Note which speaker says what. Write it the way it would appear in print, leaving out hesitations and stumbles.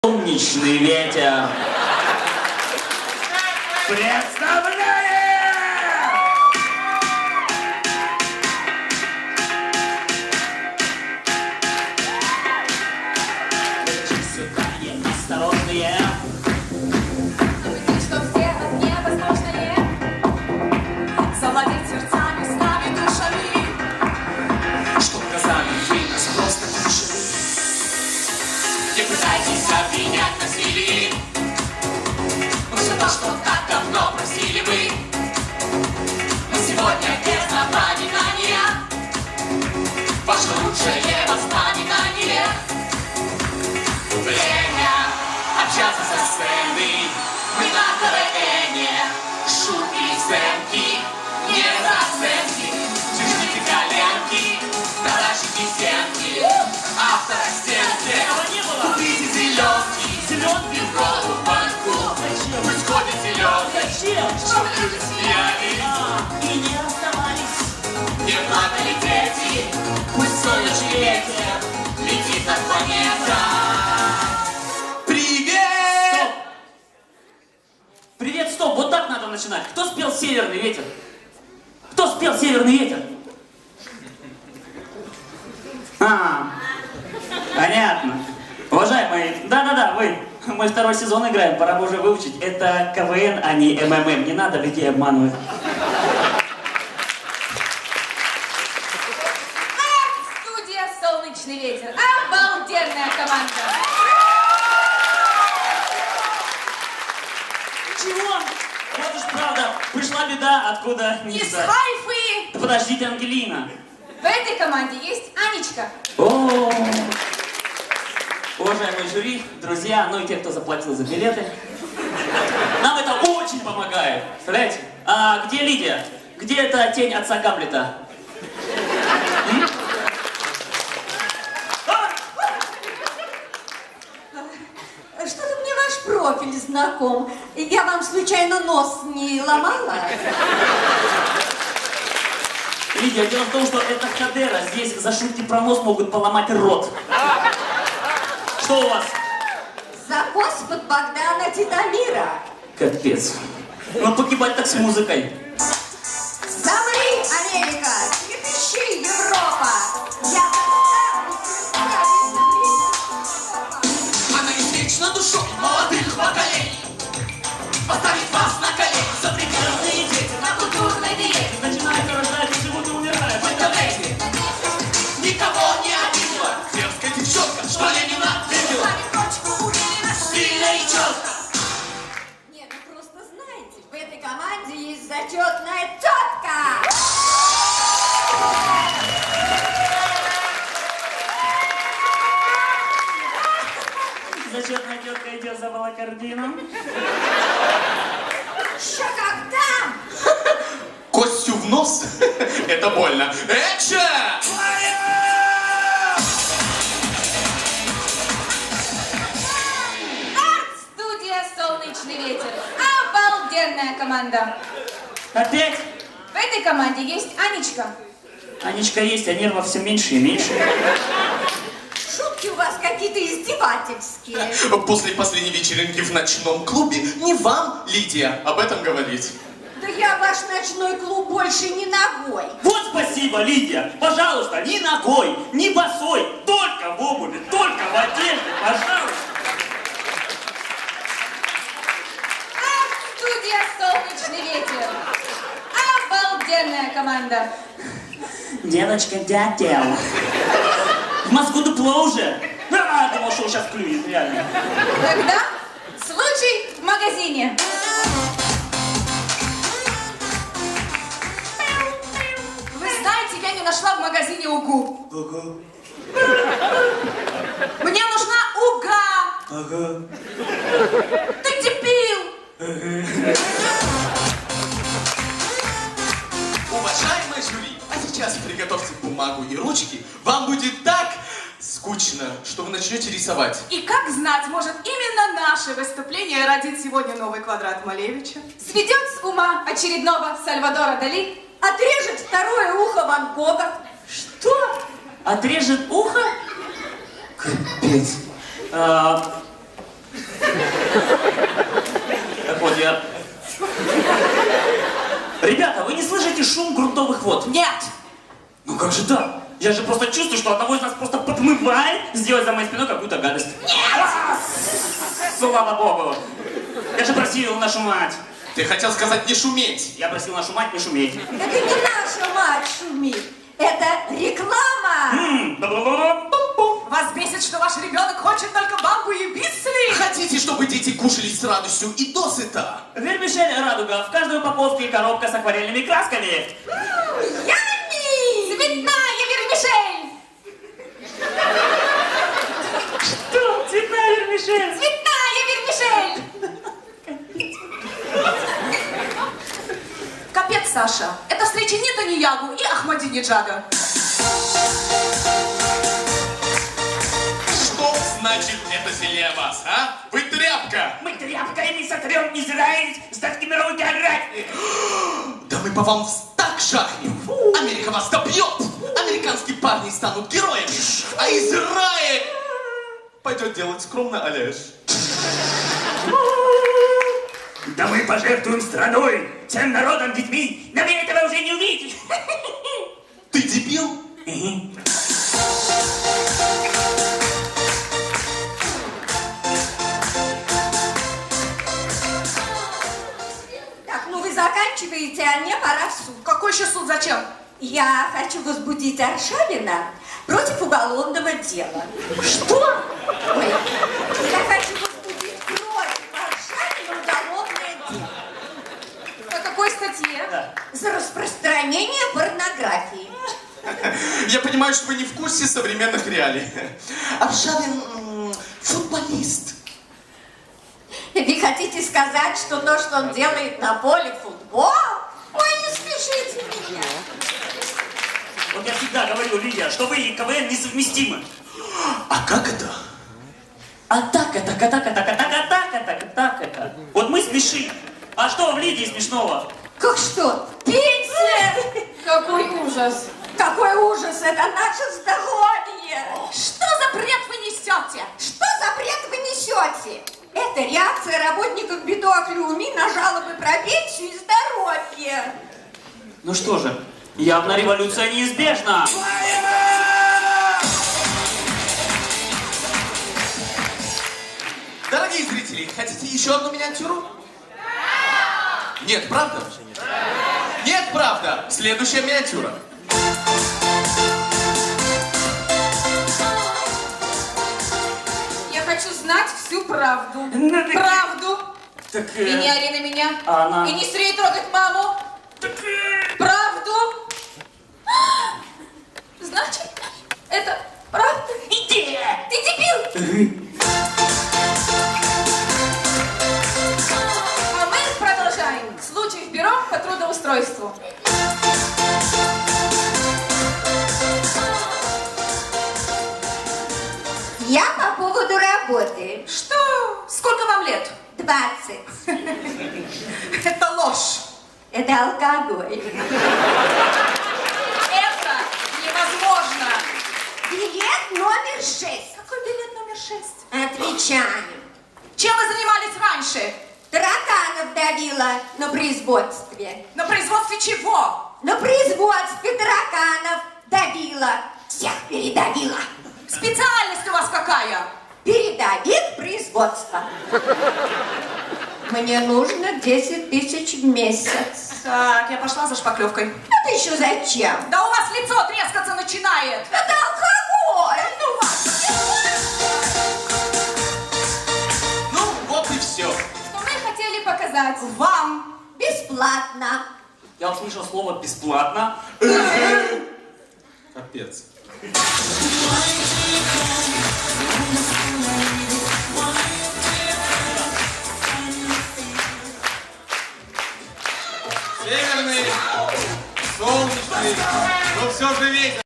Speaker 1: Солнечный ветер. Представляем! Сюда осторожные.
Speaker 2: Что все невозможное завладеть сердцами, снами, душами.
Speaker 1: Чтоб казали, вы нас просто душили. Не пытайтесь обвинять насилие. Все то, что так давно просили вы. Но сегодня без напоминания ваше лучшее воспоминание. Время общаться со сценой. Мы на КВНе. Шутки, сценки, не расценки. Чешите коленки, таращите стенки. Автора стенки. Купите зеленки в голову банку. Пусть ходят зеленки, чтобы люди смеялись и не расставались. Не плакали дети, пусть солнечный ветер летит над планетой. Привет! Стоп! Привет, стоп! Вот так надо начинать. Кто спел «Северный ветер»? Кто спел «Северный ветер»? Понятно. Уважаемые, да-да-да, мы второй сезон играем, пора бы уже выучить. Это КВН, а не МММ. Не надо людей обманывать.
Speaker 2: Студия «Солнечный ветер». Обалденная команда.
Speaker 1: Чего? Вот уж правда, пришла беда, откуда не
Speaker 2: Из
Speaker 1: знаю.
Speaker 2: Хайфы.
Speaker 1: Да подождите, Ангелина.
Speaker 2: В этой команде есть Анечка.
Speaker 1: О, уважаемые жюри, друзья, ну и те, кто заплатил за билеты. Нам это очень помогает. Представляете? А где Лидия? Где эта тень отца Гамлета?
Speaker 3: Что-то мне ваш профиль знаком. Я вам случайно нос не ломала?
Speaker 1: Лидия, дело в том, что это Хадера. Здесь за шутки про нос могут поломать рот. Что у вас?
Speaker 3: Закос под Богдана Титамира.
Speaker 1: Капец. Ну погибать так с музыкой.
Speaker 3: Замри, Америка! Трепещи, Европа! Я...
Speaker 1: Она извечна душой молодых поколений. Поставить вас на колени. За прекрасные дети на культурной диете. Начинают рождать и живут и умирают. Представляете? Никого не обидела. Дерзкая девчонка, что Ленина видела. Стильно и четко.
Speaker 3: Нет, ну просто знаете, в этой команде есть зачетная тетка!
Speaker 1: Зачетная тетка идет за волокордином.
Speaker 3: Еще когда?
Speaker 4: Костью в нос? Это больно. Экшен!
Speaker 2: Студия «Солнечный ветер». Обалденная команда.
Speaker 1: Опять?
Speaker 2: В этой команде есть Анечка.
Speaker 1: Анечка есть, а нервов все меньше и меньше.
Speaker 3: Шутки у вас какие-то издевательские.
Speaker 4: После последней вечеринки в ночном клубе не вам, Лидия, об этом говорить.
Speaker 3: Да я ваш ночной клуб больше не ногой.
Speaker 1: Вот спасибо, Лидия. Пожалуйста, ни ногой, ни босой, только в обуви, только в одежде, пожалуйста.
Speaker 2: Студия «Солнечный ветер». Обалденная команда.
Speaker 1: Девочка, дятел. В мозгу дупло уже. Думал, что сейчас клюет, реально.
Speaker 2: Тогда случай в магазине. Вы знаете, я не нашла в магазине угу. Мне нужна уга. Ты дебил.
Speaker 4: Уважаемые жюри, а сейчас приготовьте бумагу и ручки. Вам будет так скучно, что вы начнете рисовать.
Speaker 5: И как знать, может, именно наше выступление родит сегодня новый квадрат Малевича?
Speaker 2: Сведет с ума очередного Сальвадора Дали.
Speaker 3: Отрежет второе ухо Ван Гога.
Speaker 1: Что? Отрежет ухо? Капец. Так вот, я... Ребята, вы не слышите шум грунтовых вод?
Speaker 5: Нет!
Speaker 1: Ну как же так? Я же просто чувствую, что одного из нас просто подмывает сделать за моей спиной какую-то гадость. Нет! Слава богу! Я же просил нашу мать.
Speaker 4: Ты хотел сказать не шуметь.
Speaker 1: Я просил нашу мать не шуметь.
Speaker 3: Это не наша мать шумит, это реклама.
Speaker 5: Вас бесит, что ваш ребенок хочет только бамбу и бицли?
Speaker 4: Хотите, чтобы дети кушали с радостью и досыта?
Speaker 1: Вермишель радуга. В каждой упаковке коробка с акварельными красками.
Speaker 3: Ями!
Speaker 5: Цветная вермишель!
Speaker 1: Что? Цветная вермишель?
Speaker 5: Цветная вермишель! Капец, Саша. Это встреча Нетаньягу и Ахмадинеджада.
Speaker 4: Что значит это зелье вас, а? Вы тряпка!
Speaker 1: Мы тряпками сотрем Израиль с датской мировой географии.
Speaker 4: Да мы по вам так жахнем! Америка вас добьет! Американские парни станут героями! А Израиль пойдет делать скромно Олеж.
Speaker 1: Да мы пожертвуем страной, всем народом, детьми. Нам этого уже не увидеть.
Speaker 4: Ты дебил?
Speaker 3: Так, ну вы заканчиваете, а мне пора в суд.
Speaker 5: Какой еще суд? Зачем?
Speaker 3: Я хочу возбудить Аршавина против уголовного дела.
Speaker 5: Что?
Speaker 3: Ой, я хочу возбудить против Аршавина уголовное дело.
Speaker 5: По какой статье?
Speaker 1: Да.
Speaker 3: За распространение порнографии.
Speaker 4: Я понимаю, что вы не в курсе современных реалий. Аршавин футболист.
Speaker 3: Вы хотите сказать, что то, что он делает на поле футбол? Ой, не смешите меня.
Speaker 1: Вот я всегда говорю, Лидия, что вы и КВН несовместимы.
Speaker 4: А как это?
Speaker 1: А так это. Вот мы смешим. А что в Лидии смешного?
Speaker 3: Как что? Пенсия?
Speaker 5: Какой ужас.
Speaker 3: Какой ужас, это наше здоровье.
Speaker 5: Что за бред вы несете?
Speaker 3: Что за бред вы несете? Это реакция работников Битуаклюми на жалобы про пенсию и здоровье.
Speaker 1: Ну что же, явно революция неизбежна.
Speaker 4: Дорогие зрители, хотите еще одну миниатюру? Нет, правда? Нет, правда. Следующая миниатюра.
Speaker 5: Я хочу знать всю правду.
Speaker 1: Ну, так-
Speaker 5: Правду.
Speaker 1: Так,
Speaker 5: И не ори на меня.
Speaker 1: А она?
Speaker 5: И не смей трогать маму. Правду. Значит, это правда?
Speaker 1: Иди!
Speaker 5: Ты дебил! А мы продолжаем. Случай в бюро по трудоустройству.
Speaker 3: Я по поводу работы.
Speaker 5: Что? Сколько вам лет?
Speaker 3: 20.
Speaker 5: Это ложь.
Speaker 3: Это алкоголь.
Speaker 5: Это невозможно.
Speaker 3: Билет номер 6.
Speaker 5: Какой билет номер 6?
Speaker 3: Отвечаю.
Speaker 5: Чем вы занимались раньше?
Speaker 3: Тараканов давила на производстве.
Speaker 5: На производстве чего?
Speaker 3: На производстве тараканов давила. Всех передавила.
Speaker 5: Специальность у вас какая?
Speaker 3: Передовик производства. Мне нужно 10 тысяч в месяц.
Speaker 5: Так, я пошла за шпаклевкой.
Speaker 3: Это еще зачем?
Speaker 5: Да у вас лицо трескаться начинает.
Speaker 3: Это алкоголь.
Speaker 5: Ну вас.
Speaker 4: Ну, вот и все.
Speaker 5: Что мы хотели показать вам.
Speaker 3: Бесплатно.
Speaker 1: Я услышал слово «бесплатно».
Speaker 4: Капец. Северный, солнечный, но все же ветер.